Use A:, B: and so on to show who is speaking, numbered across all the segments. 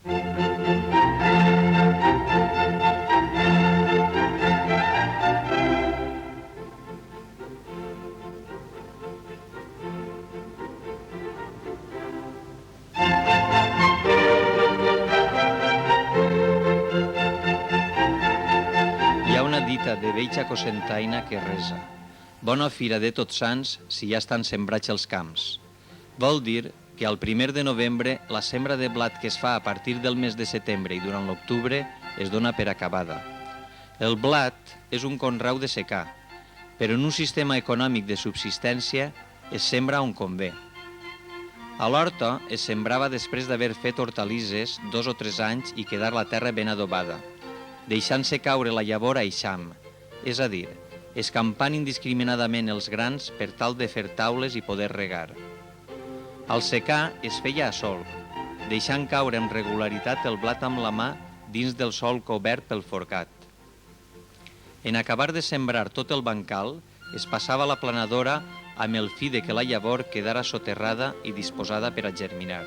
A: Hi ha una dita de veixa cosentaina que resa: bona fira de Tots Sants si ja estan sembrats els camps. Vol dir que al 1 de novembre la sembra de blat que es fa a partir del mes de setembre i durant l'octubre es dona per acabada. El blat és un conreu de secà, però en un sistema econòmic de subsistència es sembra on convé. A l'horta es sembrava després d'haver fet hortalisses 2 o 3 anys i quedar la terra ben adobada, deixant-se caure la llavor a eixam, és a dir, escampant indiscriminadament els grans per tal de fer taules i poder regar. Al secà es feia a sol, deixant caure amb regularitat el blat amb la mà dins del sòl cobert pel forcat. En acabar de sembrar tot el bancal, es passava la planadora amb el fi de que la llavor quedara soterrada i disposada per a germinar.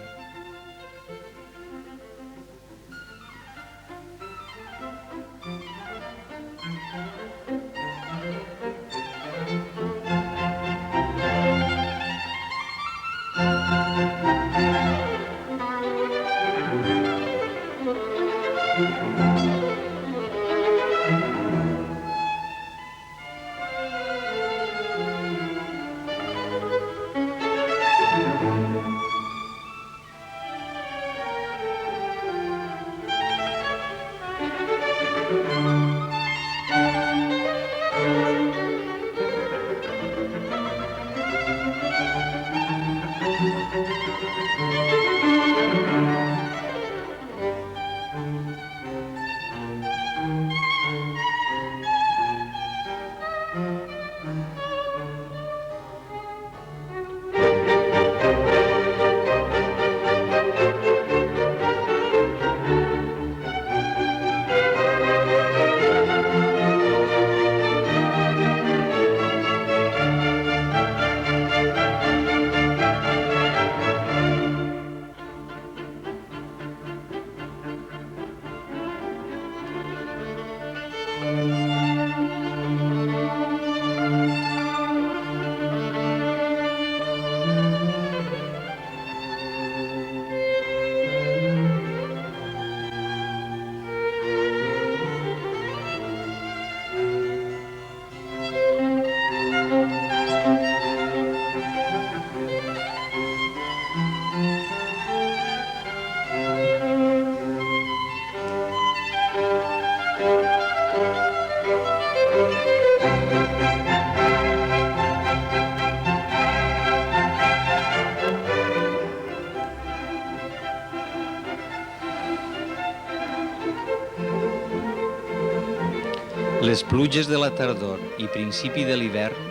A: Les pluges de la tardor i principi de l'hivern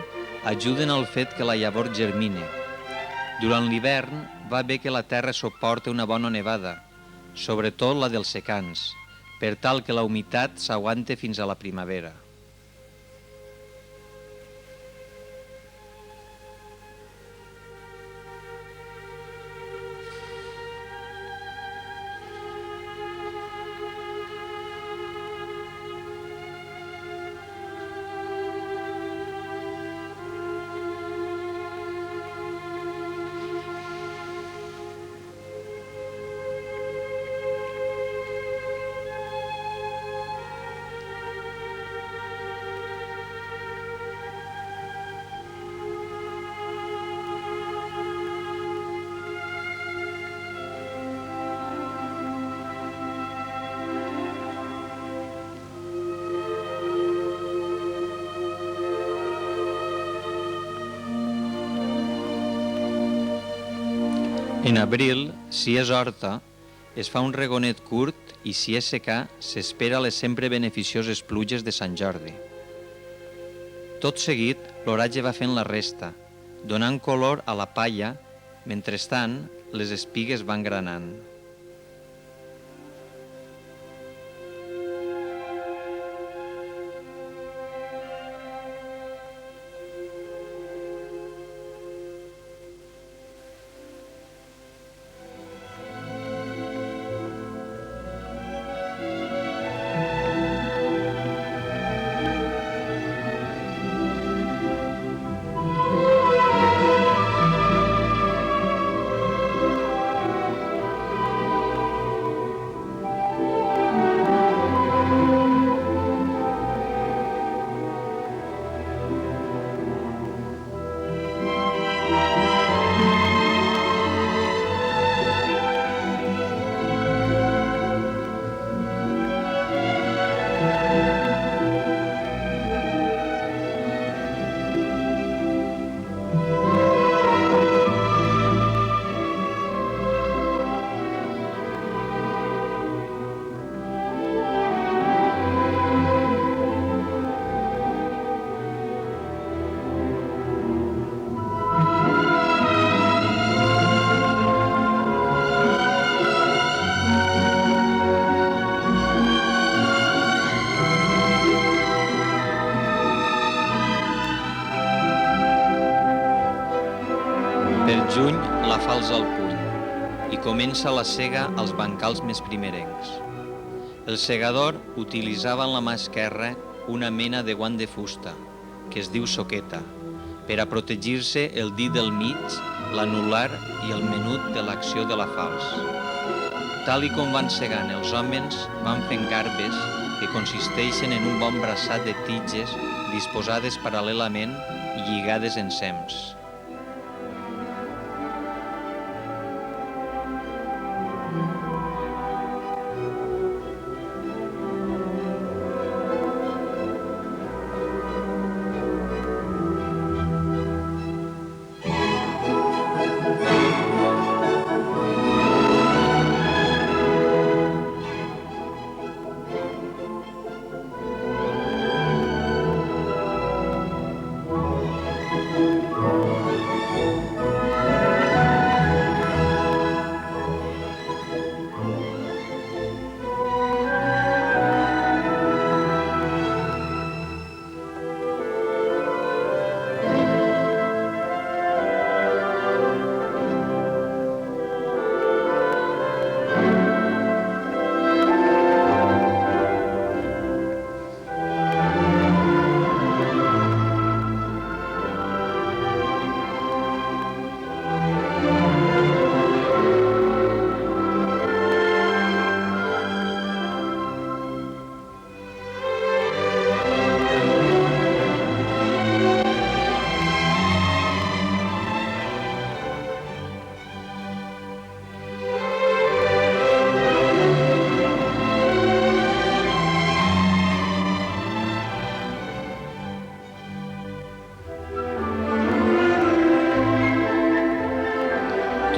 A: ajuden al fet que la llavor germine. Durant l'hivern va bé que la terra suporti una bona nevada, sobretot la dels secans, per tal que la humitat s'aguante fins a la primavera. En abril, si és horta, es fa un regonet curt i si és secà, s'espera les sempre beneficioses pluges de Sant Jordi. Tot seguit, l'oratge va fent la resta, donant color a la palla, mentrestant, les espigues van granant. pals al puny i comença la sega als bancals més primerencs. El segador utilitzava en la mà esquerra una mena de guant de fusta, que es diu soqueta, per a protegir-se el dit del mig, l'anular i el menut de l'acció de la falç. Tal i com van segant els homes, van fent garbes que consisteixen en un bon braçat de tiges disposades paral·lelament i lligades en sems.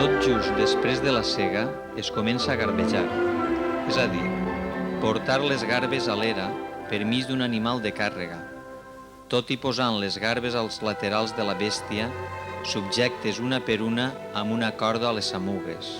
A: Tot just després de la sega es comença a garbejar, és a dir, portar les garbes a l'era per mig d'un animal de càrrega, tot i posant les garbes als laterals de la bèstia, subjectes una per una amb una corda a les samugues.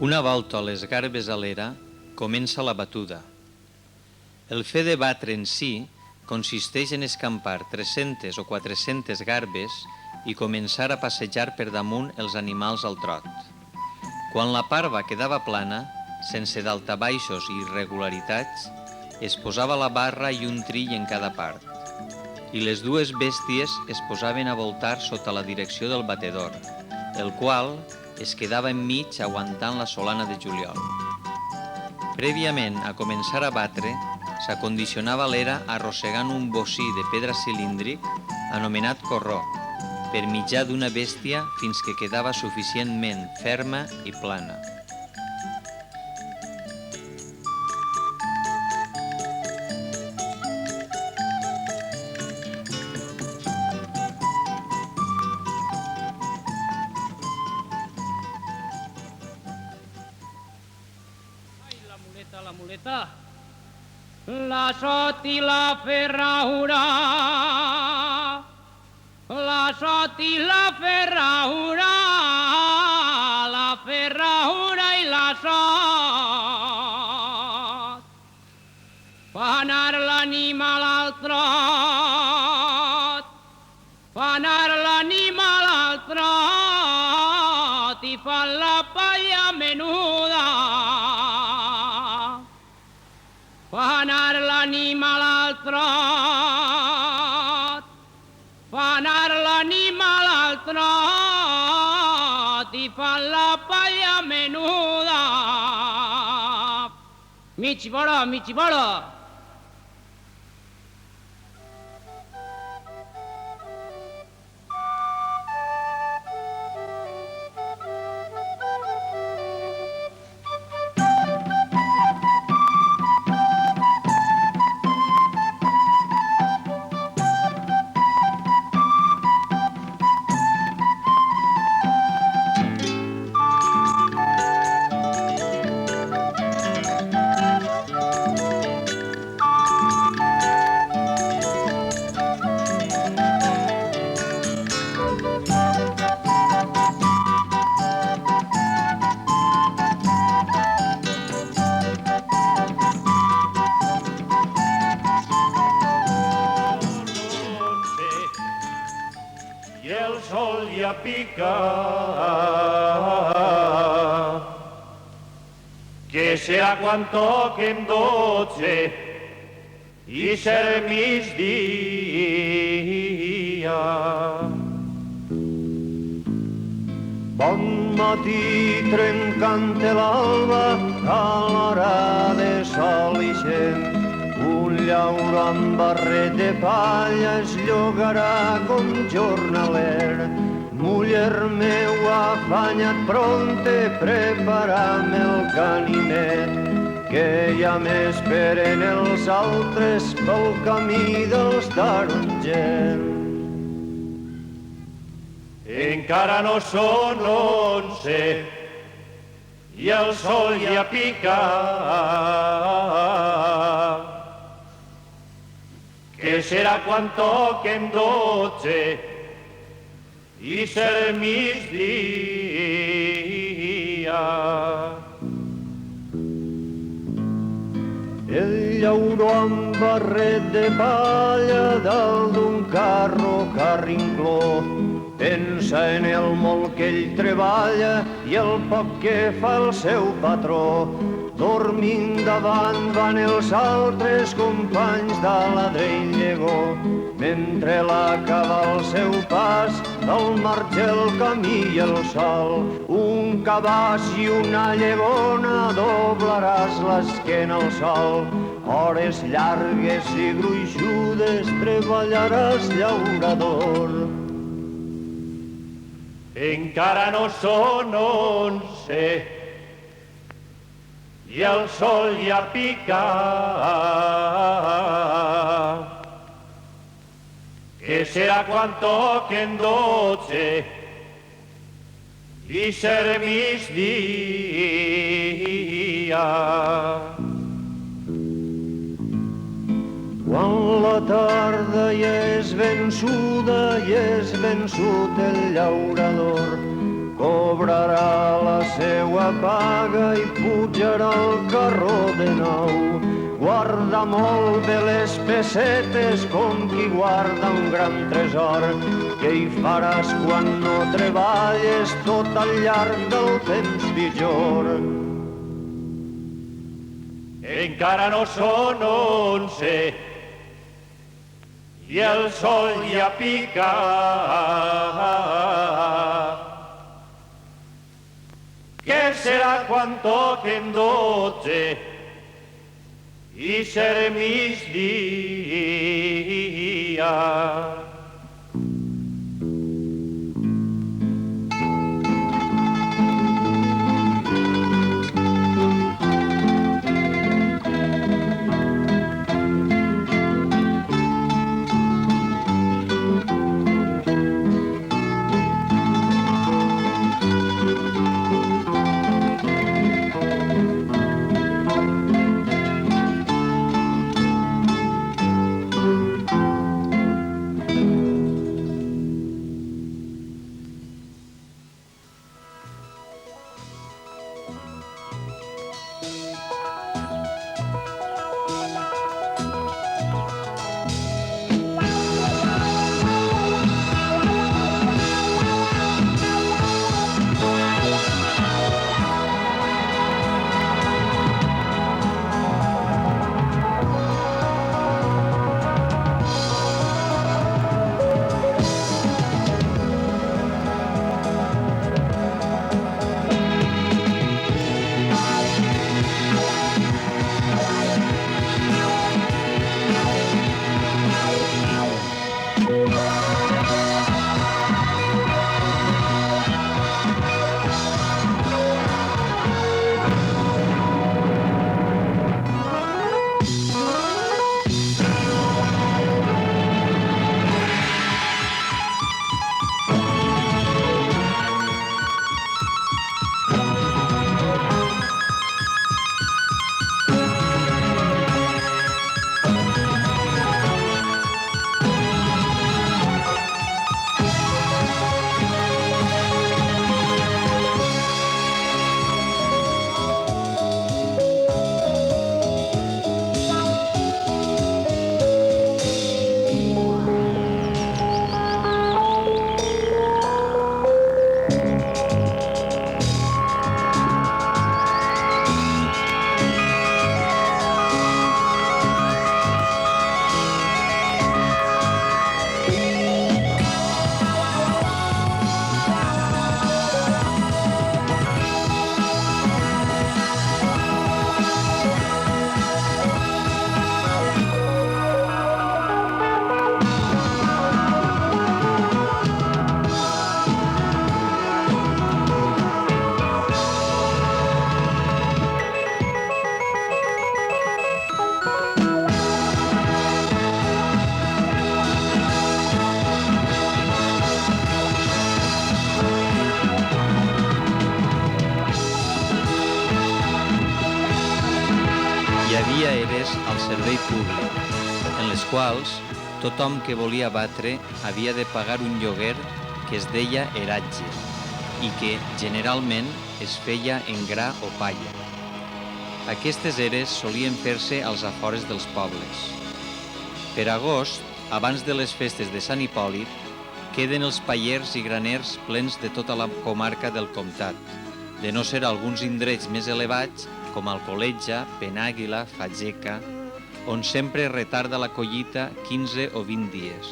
A: Una volta les garbes a l'era, comença la batuda. El fet de batre en si consisteix en escampar 300 o 400 garbes i començar a passejar per damunt els animals al trot. Quan la parva quedava plana, sense daltabaixos i irregularitats, es posava la barra i un trill en cada part, i les dues bèsties es posaven a voltar sota la direcció del batedor, el qual es quedava enmig aguantant la solana de juliol. Prèviament a començar a batre, s'acondicionava l'era arrossegant un bocí de pedra cilíndric anomenat corró, per mitjà d'una bèstia fins que quedava suficientment ferma i plana.
B: La muleta, la sot i la ferradura, la sot i la ferradura, la ferradura i la sot. Fa anar l'animal al trot, fa anar l'animal al i fan la palla menuda. Fa anar l'animal al trot, fa anar l'animal al trot i fan la palla menuda. Mig vora, mig vora.
C: Pica, que serà quan toquem 12 i ser migdia. Bon matí trencant l'alba a l'hora de sol ixent, un llauro amb barret de palla es llogarà com jornaler. Muller meu, afanya't pronte, prepara'm el ganivet, que ja m'esperen els altres pel camí dels tarongers. Encara no són 11 i el sol ja pica, que serà quan toquem 12 i ser migdia. El llauró amb barret de palla dalt d'un carro carrincló pensa en el molt que ell treballa i el poc que fa el seu patró. Dormint davant van els altres companys d'Aladre i Llegó, mentre l'acaba el seu pas, al marge el camí i el sol. Un cabàs i una llegona doblaràs l'esquena al sol. Hores llargues i gruixudes treballaràs llaurador. Encara no són 11 i el sol ja pica, que serà quan toquen 12 i ser migdia. Quan la tarda ja és vençuda i és vençut el llaurador, cobrarà la seua paga i pujarà al carro de nou. Guarda molt bé les pessetes com qui guarda un gran tresor, que hi faràs quan no treballes tot al llarg del temps pitjor. Encara no són 11 i el sol ja pica, que serà quan toquen 12 i ser migdia.
A: havia eres al servei públic, en les quals tothom que volia batre havia de pagar un lloguer que es deia eratge i que generalment es feia en gra o palla. Aquestes eres solien fer-se als afores dels pobles. Per agost, abans de les festes de Sant Hipòlit, queden els pallers i graners plens de tota la comarca del comtat, de no ser alguns indrets més elevats com Alcoletja, Penàguila, Fageca, on sempre retarda la collita 15 o 20 dies.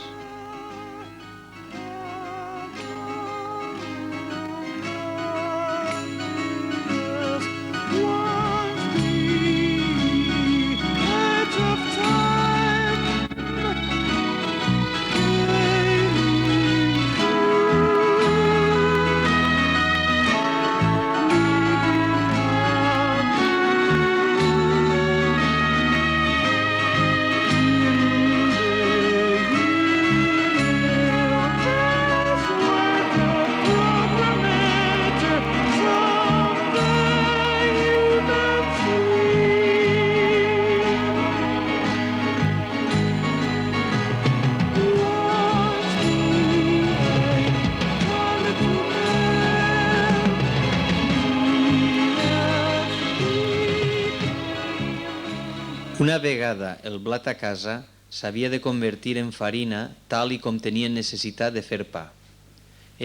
A: Una vegada el blat a casa, s'havia de convertir en farina tal i com tenien necessitat de fer pa.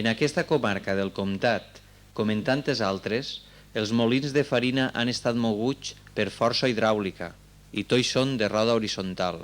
A: En aquesta comarca del comtat, com en tantes altres, els molins de farina han estat moguts per força hidràulica i tots són de roda horitzontal.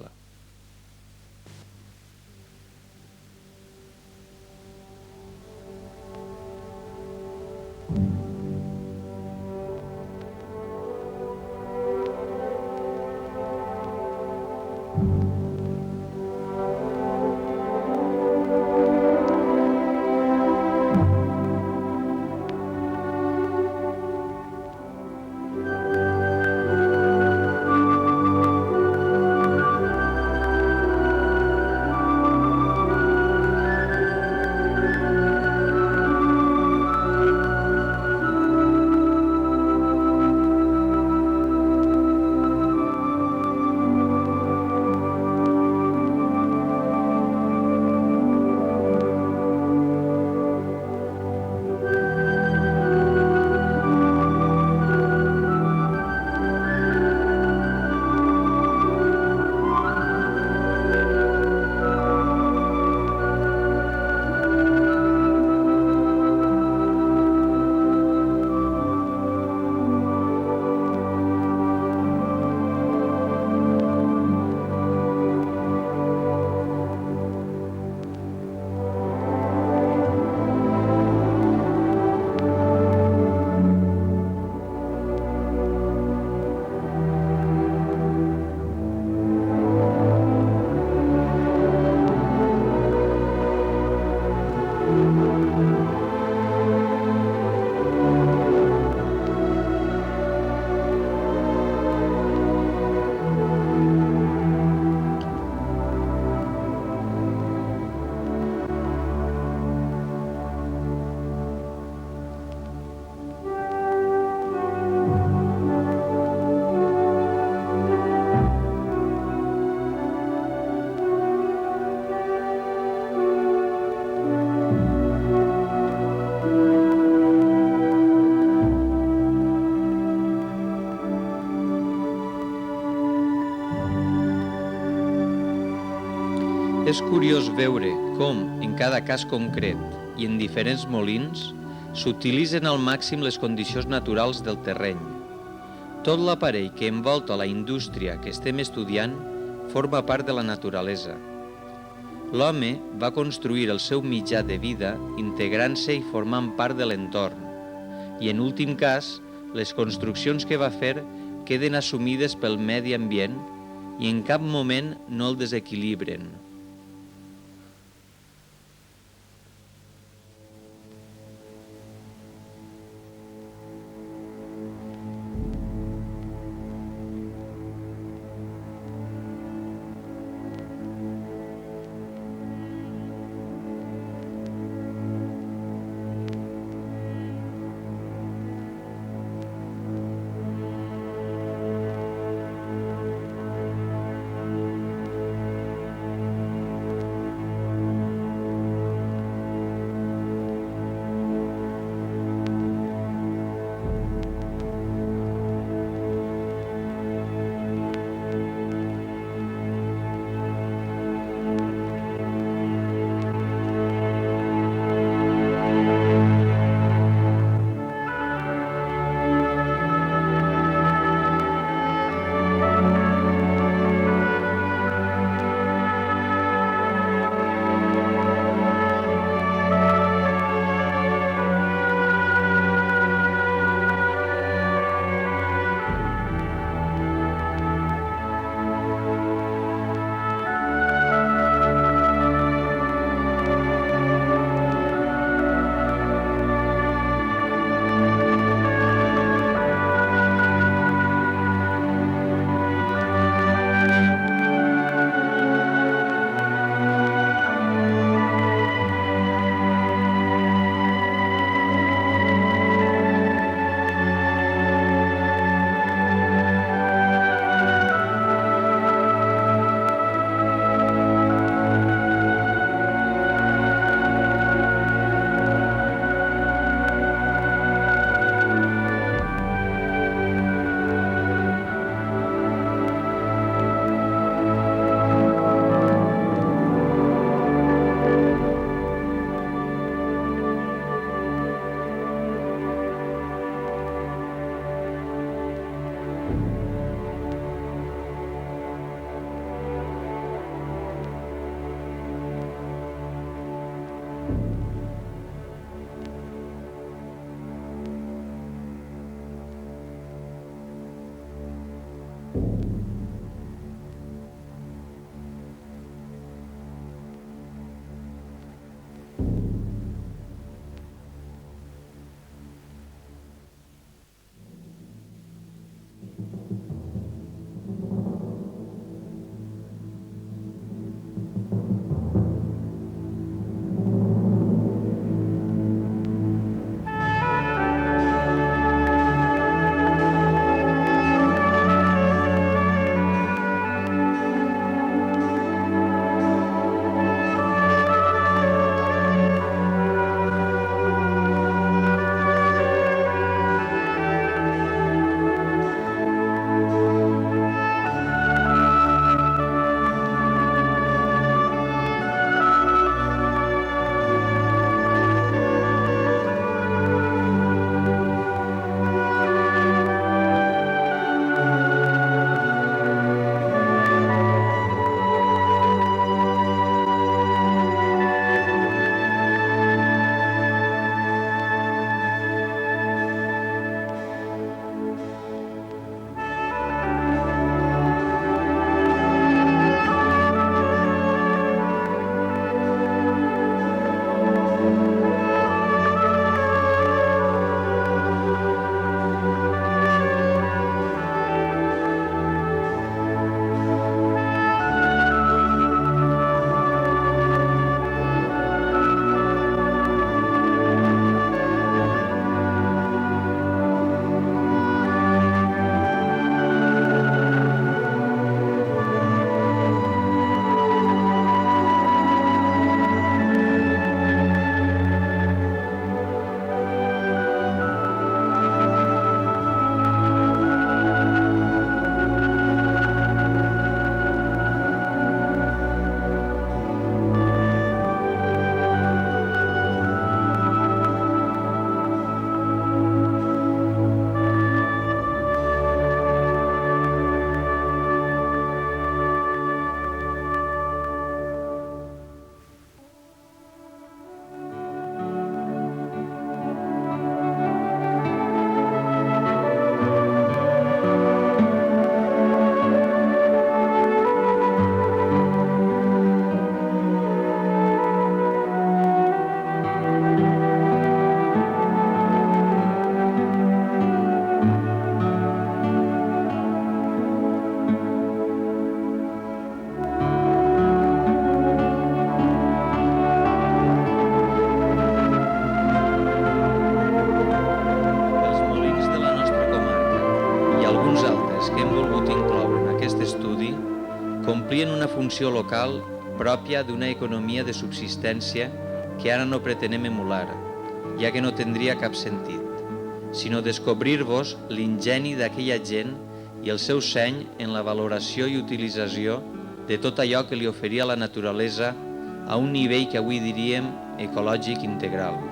A: És curiós veure com, en cada cas concret i en diferents molins, s'utilitzen al màxim les condicions naturals del terreny. Tot l'aparell que envolta la indústria que estem estudiant forma part de la naturalesa. L'home va construir el seu mitjà de vida integrant-se i formant part de l'entorn, i en últim cas, les construccions que va fer queden assumides pel medi ambient i en cap moment no el desequilibren. volgut incloure en aquest estudi complien una funció local pròpia d'una economia de subsistència que ara no pretenem emular, ja que no tindria cap sentit, sinó descobrir-vos l'ingeni d'aquella gent i el seu seny en la valoració i utilització de tot allò que li oferia la naturalesa a un nivell que avui diríem ecològic integral.